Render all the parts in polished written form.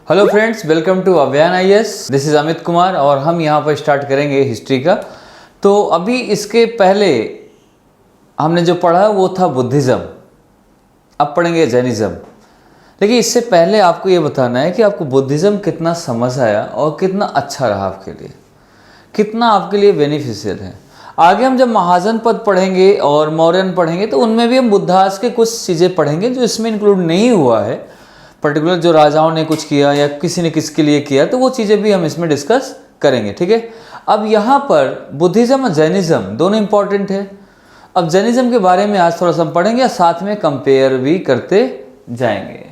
Hello friends, welcome to अभियान IAS. This is Amit Kumar और हम यहाँ पर स्टार्ट करेंगे हिस्ट्री का। तो अभी इसके पहले हमने जो पढ़ा वो था बुद्धिज़्म, अब पढ़ेंगे जैनिज़्म। देखिए, इससे पहले आपको ये बताना है कि आपको बुद्धिज़्म कितना समझ आया और कितना अच्छा रहा आपके लिए, कितना आपके लिए बेनिफिशियल है। आगे हम जब महाजन पद पढ़ेंगे और मौर्यन पढ़ेंगे तो उनमें भी हम बुद्धास के कुछ चीज़ें पढ़ेंगे जो इसमें इंक्लूड नहीं हुआ है। पर्टिकुलर जो राजाओं ने कुछ किया या किसी ने किसके लिए किया, तो वो चीज़ें भी हम इसमें डिस्कस करेंगे, ठीक है। अब यहाँ पर बुद्धिज़्म और जैनिज़्म दोनों इंपॉर्टेंट है। अब जैनिज़्म के बारे में आज थोड़ा सा हम पढ़ेंगे और साथ में कंपेयर भी करते जाएंगे।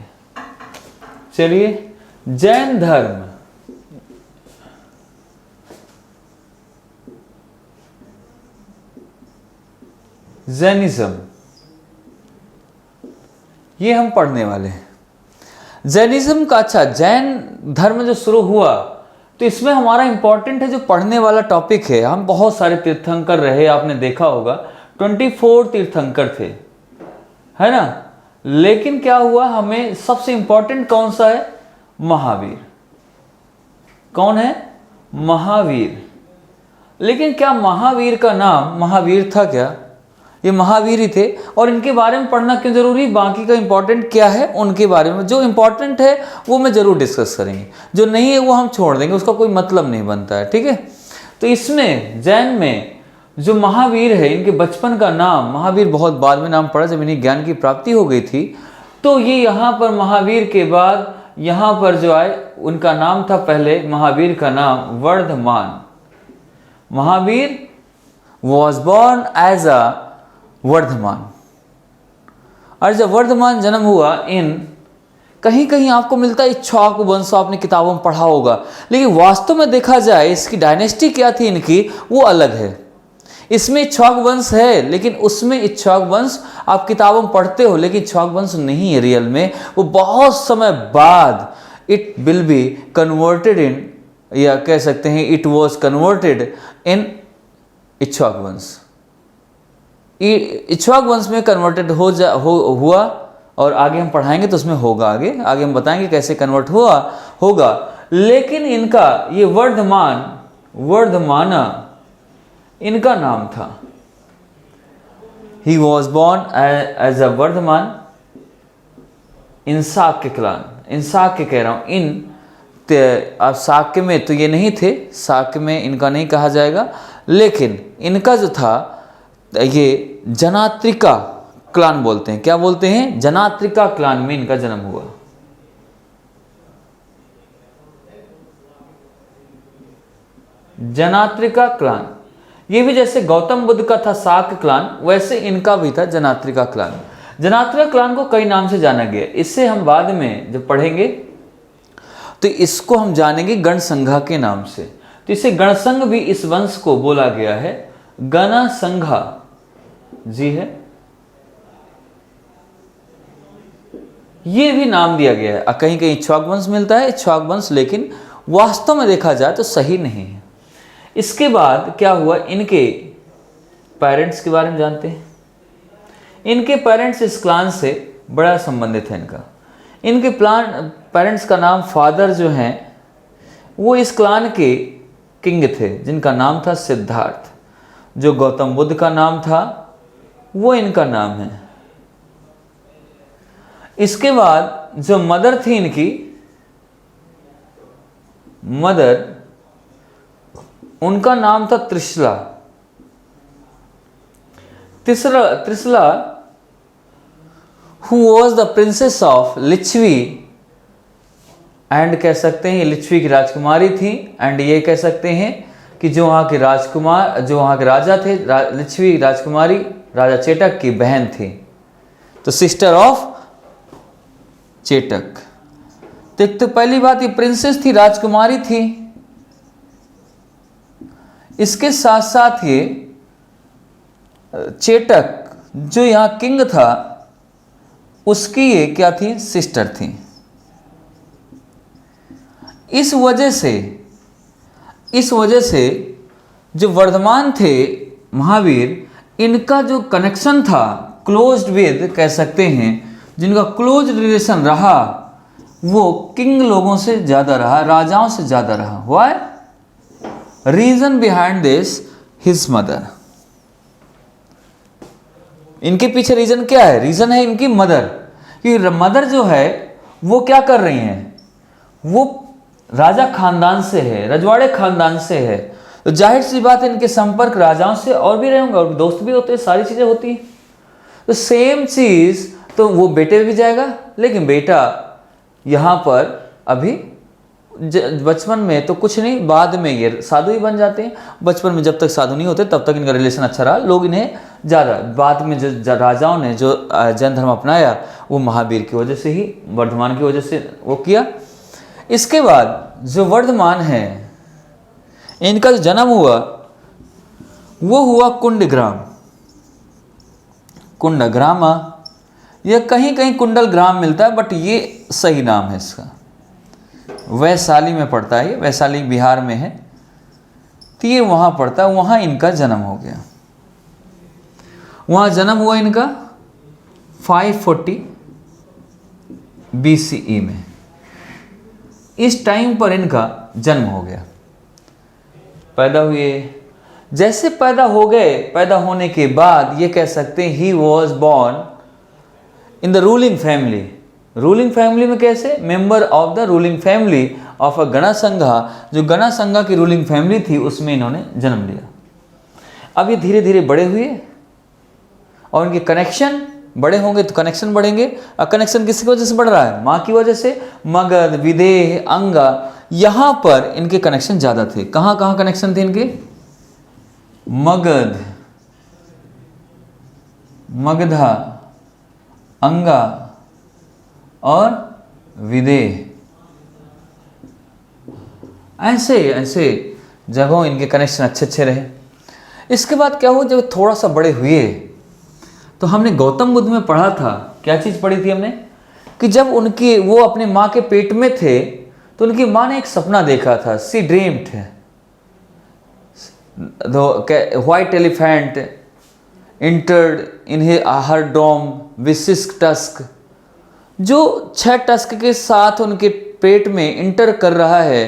चलिए, जैन धर्म, जैनिज़्म, ये हम पढ़ने वाले हैं। जैनिज़्म का, अच्छा, जैन धर्म जो शुरू हुआ तो इसमें हमारा इंपॉर्टेंट है जो पढ़ने वाला टॉपिक है। हम बहुत सारे तीर्थंकर रहे, आपने देखा होगा 24 तीर्थंकर थे, है ना। लेकिन क्या हुआ, हमें सबसे इंपॉर्टेंट कौन सा है? महावीर। कौन है? महावीर। लेकिन क्या महावीर का नाम महावीर था क्या? ये महावीर ही थे। और इनके बारे में पढ़ना क्यों जरूरी? बाकी का इंपॉर्टेंट क्या है उनके बारे में, जो इंपॉर्टेंट है वो मैं जरूर डिस्कस करेंगे, जो नहीं है वो हम छोड़ देंगे, उसका कोई मतलब नहीं बनता है, ठीक है। तो इसमें जैन में जो महावीर है, इनके बचपन का नाम महावीर बहुत बाद में नाम पड़ा, जब इन्हें ज्ञान की प्राप्ति हो गई थी। तो ये यहाँ पर महावीर के बाद यहाँ पर जो आए, उनका नाम था पहले, महावीर का नाम Vardhaman. Mahavir was born as a Vardhaman. और जब वर्धमान जन्म हुआ, इन कहीं कहीं आपको मिलता है इक्ष्वाकु वंश, आपने किताबों में पढ़ा होगा, लेकिन वास्तव में देखा जाए इसकी डायनेस्टी क्या थी इनकी, वो अलग है। इसमें इक्ष्वाकु वंश है, लेकिन उसमें इक्ष्वाकु वंश आप किताबों में पढ़ते हो, लेकिन इक्ष्वाकु वंश नहीं है रियल में। वो बहुत समय बाद it will be converted in, या कह सकते हैं it was converted in Ikshvaku वंश। इक्ष्वाकु वंश में कन्वर्टेड हुआ, और आगे हम पढ़ाएंगे तो उसमें होगा, आगे हम बताएंगे कैसे कन्वर्ट होगा। लेकिन इनका ये वर्धमाना इनका नाम था। He was born as a Vardhaman in Shakya clan. In Shakya कह रहा हूं, अब शाक्य में तो ये नहीं थे, शाक्य में इनका नहीं कहा जाएगा, लेकिन इनका जो था ये जनात्रिका क्लान बोलते हैं। क्या बोलते हैं? जनात्रिका क्लान में इनका जन्म हुआ। जनात्रिका क्लान, ये भी जैसे गौतम बुद्ध का था शाक्य क्लान, वैसे इनका भी था जनात्रिका क्लान। जनात्रिका क्लान को कई नाम से जाना गया, इससे हम बाद में जब पढ़ेंगे तो इसको हम जानेंगे गणसंघा के नाम से। तो इसे गणसंघ भी इस वंश को बोला गया है, गणसंघा जी है, ये भी नाम दिया गया है। कहीं कहीं इक्ष्वाकु वंश मिलता है, इक्ष्वाकु वंश, लेकिन वास्तव में देखा जाए तो सही नहीं है। इसके बाद क्या हुआ, इनके पेरेंट्स के बारे में जानते हैं। इनके पेरेंट्स इस क्लान से बड़ा संबंधित है इनका। इनके पेरेंट्स का नाम, फादर जो हैं वो इस क्लान के किंग थे, जिनका नाम था सिद्धार्थ। जो गौतम बुद्ध का नाम था वो इनका नाम है। इसके बाद जो मदर थी इनकी, मदर, उनका नाम था Trishala. Trishala who was the princess of Lichchhavi, and कह सकते हैं लिच्छवी की राजकुमारी थी। एंड ये कह सकते हैं कि जो वहाँ के राजा थे, लिच्छवी राजकुमारी राजा चेटक की बहन थी, तो सिस्टर ऑफ चेटक। तो पहली बात, ये प्रिंसेस थी, राजकुमारी थी। इसके साथ साथ ये चेटक जो यहाँ किंग था, उसकी ये क्या थी? सिस्टर थी। इस वजह से जो वर्धमान थे महावीर, इनका जो कनेक्शन था क्लोज्ड विद, कह सकते हैं जिनका क्लोज रिलेशन रहा वो किंग लोगों से ज़्यादा रहा, राजाओं से ज़्यादा रहा। Why? Reason behind this his mother. इनके पीछे रीजन क्या है? रीजन है इनकी मदर, कि मदर जो है वो क्या कर रही हैं, वो राजा खानदान से है, रजवाड़े खानदान से है, तो जाहिर सी बात है इनके संपर्क राजाओं से और भी रहेंगे, और दोस्त भी होते हैं, सारी चीजें होती हैं। तो सेम चीज तो वो बेटे भी जाएगा, लेकिन बेटा यहाँ पर अभी बचपन में तो कुछ नहीं, बाद में ये साधु ही बन जाते हैं। बचपन में जब तक साधु नहीं होते तब तक इनका रिलेशन अच्छा रहा, लोग इन्हें ज़्यादा, बाद में जो राजाओं ने जो जैन धर्म अपनाया वो महावीर की वजह से ही, वर्धमान की वजह से वो किया। इसके बाद जो वर्धमान है, इनका जो जन्म हुआ वो हुआ कुंडग्राम। कुंडग्रामा, यह कहीं कहीं कुंडल ग्राम मिलता है, बट ये सही नाम है इसका। वैशाली में पड़ता है, वैशाली बिहार में है, तो ये वहाँ पड़ता है, वहाँ इनका जन्म हो गया। वहाँ जन्म हुआ इनका 540 BCE में। इस टाइम पर इनका जन्म हो गया, पैदा हुए। जैसे पैदा हो गए, पैदा होने के बाद ये कह सकते हैं ही was born in the ruling family. Ruling family में कैसे? Member of the ruling family of a गणा संघा, जो गणा संघा की रूलिंग फैमिली थी उसमें इन्होंने जन्म लिया। अब ये धीरे धीरे बड़े हुए और इनके कनेक्शन बड़े होंगे तो कनेक्शन बढ़ेंगे। और कनेक्शन किसकी वजह से बढ़ रहा है? माँ की वजह से। मगध, विदेह, अंगा, यहाँ पर इनके कनेक्शन ज़्यादा थे। कहाँ कहाँ कनेक्शन थे इनके? मगध, मगधा, अंगा और विदेह, ऐसे ऐसे जगहों इनके कनेक्शन अच्छे अच्छे रहे। इसके बाद क्या हुआ, जब थोड़ा सा बड़े हुए तो हमने गौतम बुद्ध में पढ़ा था, क्या चीज़ पढ़ी थी हमने, कि जब उनकी वो अपने माँ के पेट में थे तो उनकी माँ ने एक सपना देखा था। She dreamed white elephant entered in her dome with 6 tusk, जो 6 टस्क के साथ उनके पेट में इंटर कर रहा है,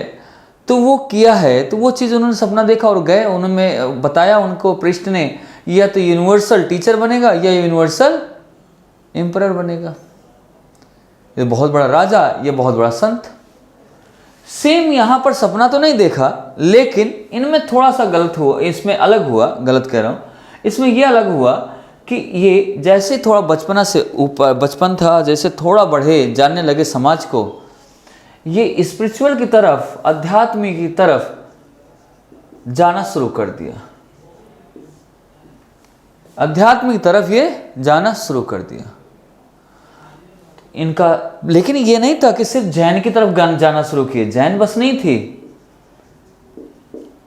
तो वो किया है। तो वो चीज़ उन्होंने सपना देखा और गए, उन्होंने बताया उनको पृष्ठ ने, या तो यूनिवर्सल टीचर बनेगा या यूनिवर्सल एम्परर बनेगा। ये बहुत बड़ा राजा, ये बहुत बड़ा संत। सेम यहाँ पर सपना तो नहीं देखा, लेकिन इनमें थोड़ा सा गलत हुआ, इसमें अलग हुआ, गलत कह रहा हूँ, इसमें ये अलग हुआ कि ये जैसे थोड़ा बचपना से ऊपर, बचपन था, जैसे थोड़ा बढ़े, जानने लगे समाज को, ये स्पिरिचुअल की तरफ, अध्यात्म की तरफ जाना शुरू कर दिया। अध्यात्म की तरफ ये जाना शुरू कर दिया इनका। लेकिन ये नहीं था कि सिर्फ जैन की तरफ जाना शुरू किए। जैन बस नहीं थी,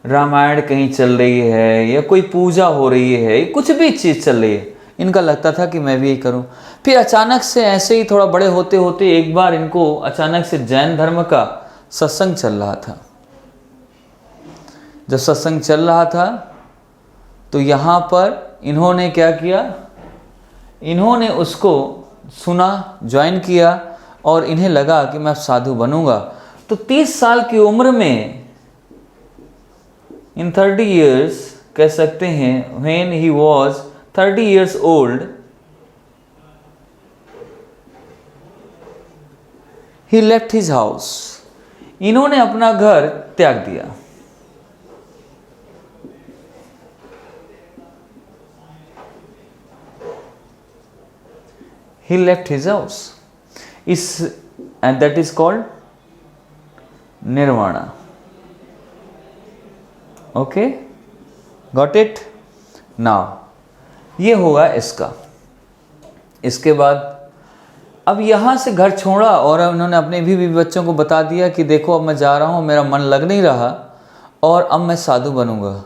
रामायण कहीं चल रही है या कोई पूजा हो रही है, कुछ भी चीज़ चल रही है, इनका लगता था कि मैं भी यही करूं। फिर अचानक से ऐसे ही थोड़ा बड़े होते होते एक बार इनको अचानक से जैन धर्म का सत्संग चल रहा था। जब सत्संग चल रहा था तो यहाँ पर इन्होंने क्या किया, इन्होंने उसको सुना, ज्वाइन किया, और इन्हें लगा कि मैं साधु बनूंगा। तो 30 साल की उम्र में, इन 30 years कह सकते हैं, when he was 30 years old, he left his house. इन्होंने अपना घर त्याग दिया। He left his house. And that is called nirvana. Okay, got it? Now, ये होगा इसका। इसके बाद अब यहाँ से घर छोड़ा और उन्होंने अपने भी बच्चों को बता दिया कि देखो अब मैं जा रहा हूँ, मेरा मन लग नहीं रहा और अब मैं साधु बनूंगा,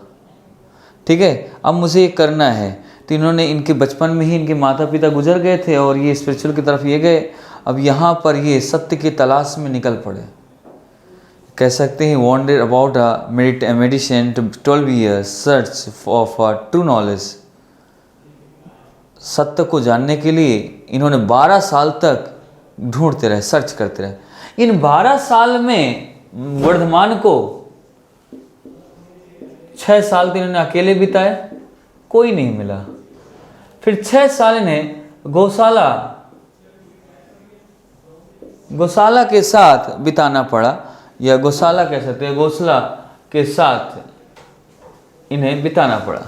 ठीक है, अब मुझे ये करना है। तो इन्होंने, इनके बचपन में ही इनके माता पिता गुजर गए थे और ये स्पिरिचुअल की तरफ ये गए। अब यहाँ पर ये सत्य की तलाश में निकल पड़े, कह सकते हैं wounded about a meditation 12 years search for true knowledge. सत्य को जानने के लिए इन्होंने 12 साल तक ढूंढते रहे, सर्च करते रहे। इन 12 साल में वर्धमान को 6 साल तो इन्होंने अकेले बिताए, कोई नहीं मिला। फिर 6 साल इन्हें गौशाला के साथ बिताना पड़ा, या गौशाला कह सकते हैं, गौशाला के साथ इन्हें बिताना पड़ा।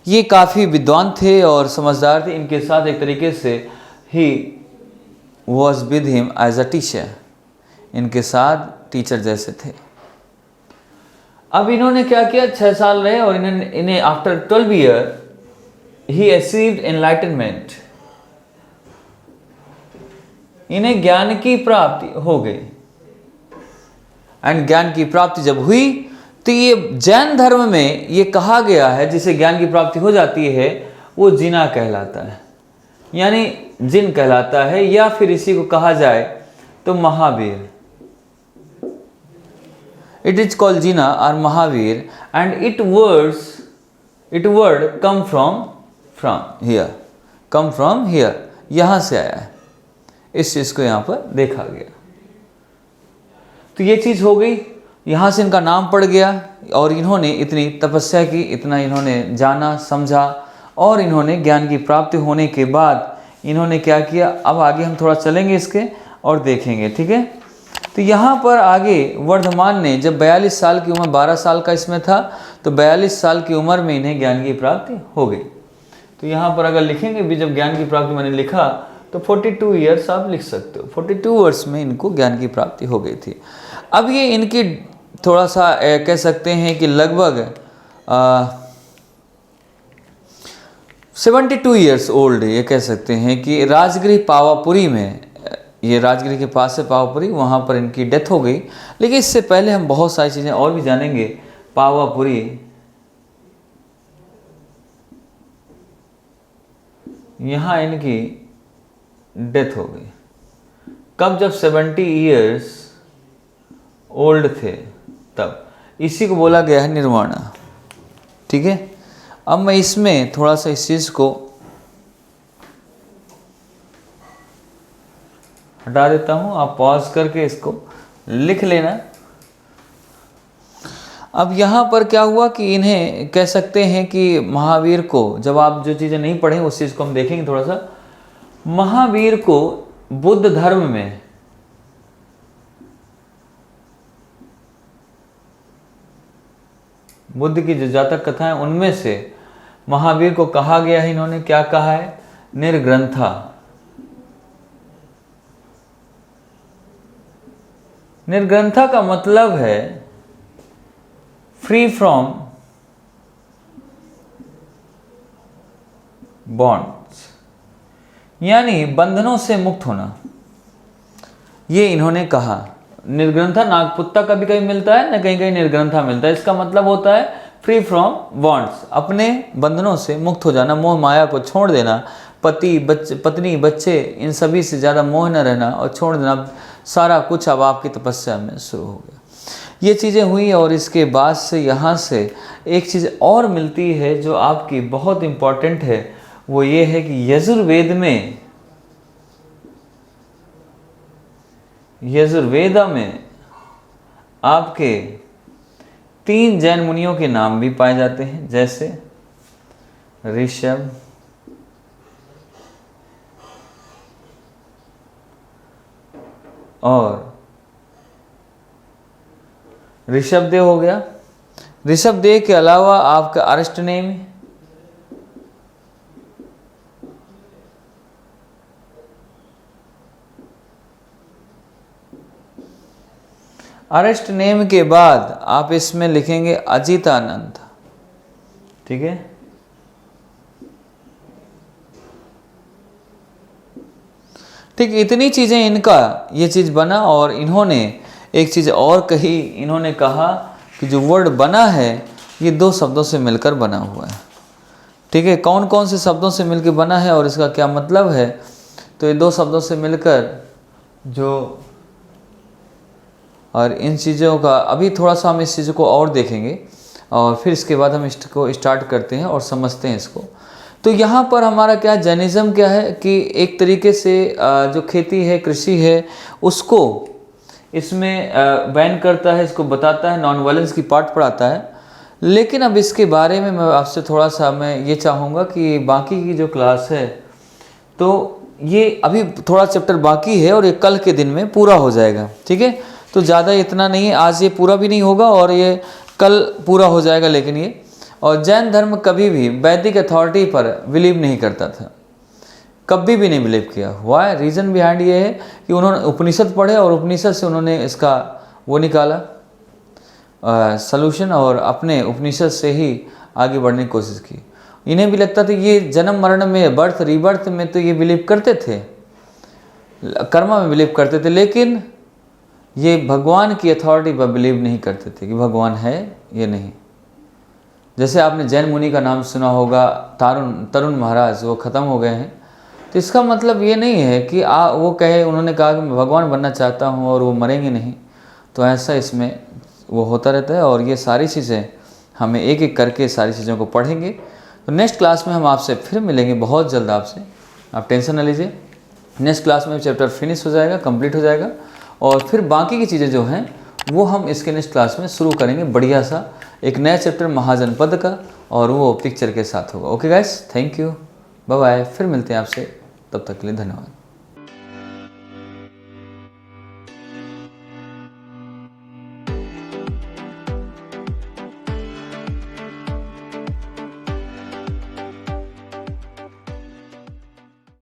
ये काफ़ी विद्वान थे और समझदार थे, इनके साथ एक तरीके से ही was with him as a teacher, इनके साथ टीचर जैसे थे। अब इन्होंने क्या किया, 6 साल रहे और इन्हें आफ्टर 12 ईयर ही अचीव्ड एनलाइटनमेंट, इन्हें ज्ञान की प्राप्ति हो गई। एंड ज्ञान की प्राप्ति जब हुई तो ये जैन धर्म में ये कहा गया है, जिसे ज्ञान की प्राप्ति हो जाती है वो जिना कहलाता है, यानी जिन कहलाता है, या फिर इसी को कहा जाए तो महावीर। इट इज कॉल्ड जिना और Mahavir, and it word come from here, यहां से आया है। इस चीज को यहां पर देखा गया। तो ये चीज हो गई, यहाँ से इनका नाम पड़ गया और इन्होंने इतनी तपस्या की, इतना इन्होंने जाना समझा, और इन्होंने ज्ञान की प्राप्ति होने के बाद इन्होंने क्या किया। अब आगे हम थोड़ा चलेंगे इसके और देखेंगे, ठीक है। तो यहाँ पर आगे वर्धमान ने जब 42 साल की उम्र, 12 साल का इसमें था, तो 42 साल की उम्र में इन्हें ज्ञान की प्राप्ति हो गई। तो यहाँ पर अगर लिखेंगे भी, जब ज्ञान की प्राप्ति मैंने लिखा तो 42 ईयर्स आप लिख सकते हो। 42 वर्ष में इनको ज्ञान की प्राप्ति हो गई थी। अब ये इनकी थोड़ा सा कह सकते हैं कि लगभग 72 ईयर्स ओल्ड, ये कह सकते हैं कि राजगृह पावापुरी में, ये राजगृह के पास है पावापुरी, वहाँ पर इनकी डेथ हो गई। लेकिन इससे पहले हम बहुत सारी चीज़ें और भी जानेंगे। पावापुरी, यहाँ इनकी डेथ हो गई कब, जब 70 ईयर्स ओल्ड थे तब। इसी को बोला गया है निर्वाणा, ठीक है। अब मैं इसमें थोड़ा सा इस चीज को हटा देता हूं, आप पॉज करके इसको लिख लेना। अब यहाँ पर क्या हुआ कि इन्हें कह सकते हैं कि महावीर को, जब आप जो चीज़ें नहीं पढ़ें उस चीज़ को हम देखेंगे थोड़ा सा। महावीर को बुद्ध धर्म में बुद्ध की जो जातक कथाएं, उनमें से महावीर को कहा गया है, इन्होंने क्या कहा है, निर्ग्रंथा। निर्ग्रंथा का मतलब है फ्री फ्रॉम बॉन्ड्स, यानी बंधनों से मुक्त होना, ये इन्होंने कहा। निर्ग्रंथा नागपुत्ता कभी कभी मिलता है ना, कहीं कहीं निर्ग्रंथा मिलता है। इसका मतलब होता है फ्री फ्रॉम बॉन्ड्स, अपने बंधनों से मुक्त हो जाना, मोह माया को छोड़ देना, पत्नी बच्चे इन सभी से ज़्यादा मोह न रहना और छोड़ देना, सारा कुछ अब आपकी तपस्या में शुरू हो गया। ये चीज़ें हुई और इसके बाद से यहाँ से एक चीज़ और मिलती है जो आपकी बहुत इम्पॉर्टेंट है, वो ये है कि यजुर्वेदा में आपके 3 जैन मुनियों के नाम भी पाए जाते हैं, जैसे ऋषभ, और ऋषभदेव हो गया। ऋषभदेव के अलावा आपका अरिष्टनेमि, अरिष्टनेमि के बाद आप इसमें लिखेंगे अजितानंद, ठीक है। ठीक, इतनी चीजें इनका ये चीज बना। और इन्होंने एक चीज और कही, इन्होंने कहा कि जो वर्ड बना है ये 2 शब्दों से मिलकर बना हुआ है, ठीक है। कौन कौन से शब्दों से मिलकर बना है और इसका क्या मतलब है, तो ये 2 शब्दों से मिलकर जो, और इन चीज़ों का अभी थोड़ा सा हम इस चीज़ को और देखेंगे और फिर इसके बाद हम इसको स्टार्ट करते हैं और समझते हैं इसको। तो यहाँ पर हमारा क्या जैनिज़्म क्या है कि एक तरीके से जो खेती है, कृषि है, उसको इसमें बैन करता है, इसको बताता है, नॉन वायलेंस की पार्ट पढ़ाता है। लेकिन अब इसके बारे में मैं आपसे थोड़ा सा मैं ये चाहूँगा कि बाकी की जो क्लास है तो ये अभी थोड़ा चैप्टर बाकी है और ये कल के दिन में पूरा हो जाएगा, ठीक है। तो ज़्यादा इतना नहीं है, आज ये पूरा भी नहीं होगा और ये कल पूरा हो जाएगा। लेकिन ये और जैन धर्म कभी भी वैदिक अथॉरिटी पर बिलीव नहीं करता था, कभी भी नहीं बिलीव किया। वाई? रीज़न बिहाइंड ये है कि उन्होंने उपनिषद पढ़े और उपनिषद से उन्होंने इसका वो निकाला सलूशन और अपने उपनिषद से ही आगे बढ़ने की कोशिश की। इन्हें भी लगता था ये जन्म मरण में, बर्थ रीबर्थ में तो ये बिलीव करते थे, कर्मा में बिलीव करते थे, लेकिन ये भगवान की अथॉरिटी पर बिलीव नहीं करते थे कि भगवान है ये नहीं। जैसे आपने जैन मुनि का नाम सुना होगा, तरुण महाराज, वो ख़त्म हो गए हैं। तो इसका मतलब ये नहीं है कि वो कहे, उन्होंने कहा कि मैं भगवान बनना चाहता हूँ और वो मरेंगे नहीं। तो ऐसा इसमें वो होता रहता है और ये सारी चीज़ें हमें एक एक करके सारी चीज़ों को पढ़ेंगे। तो नेक्स्ट क्लास में हम आपसे फिर मिलेंगे बहुत जल्द आपसे, आप टेंशन न लीजिए। नेक्स्ट क्लास में चैप्टर फिनिश हो जाएगा, कंप्लीट हो जाएगा और फिर बाकी की चीज़ें जो हैं वो हम इसके नेक्स्ट क्लास में शुरू करेंगे। बढ़िया सा एक नया चैप्टर महाजनपद का और वो पिक्चर के साथ होगा। Okay guys, thank you, bye bye, फिर मिलते हैं आपसे, तब तक के लिए धन्यवाद।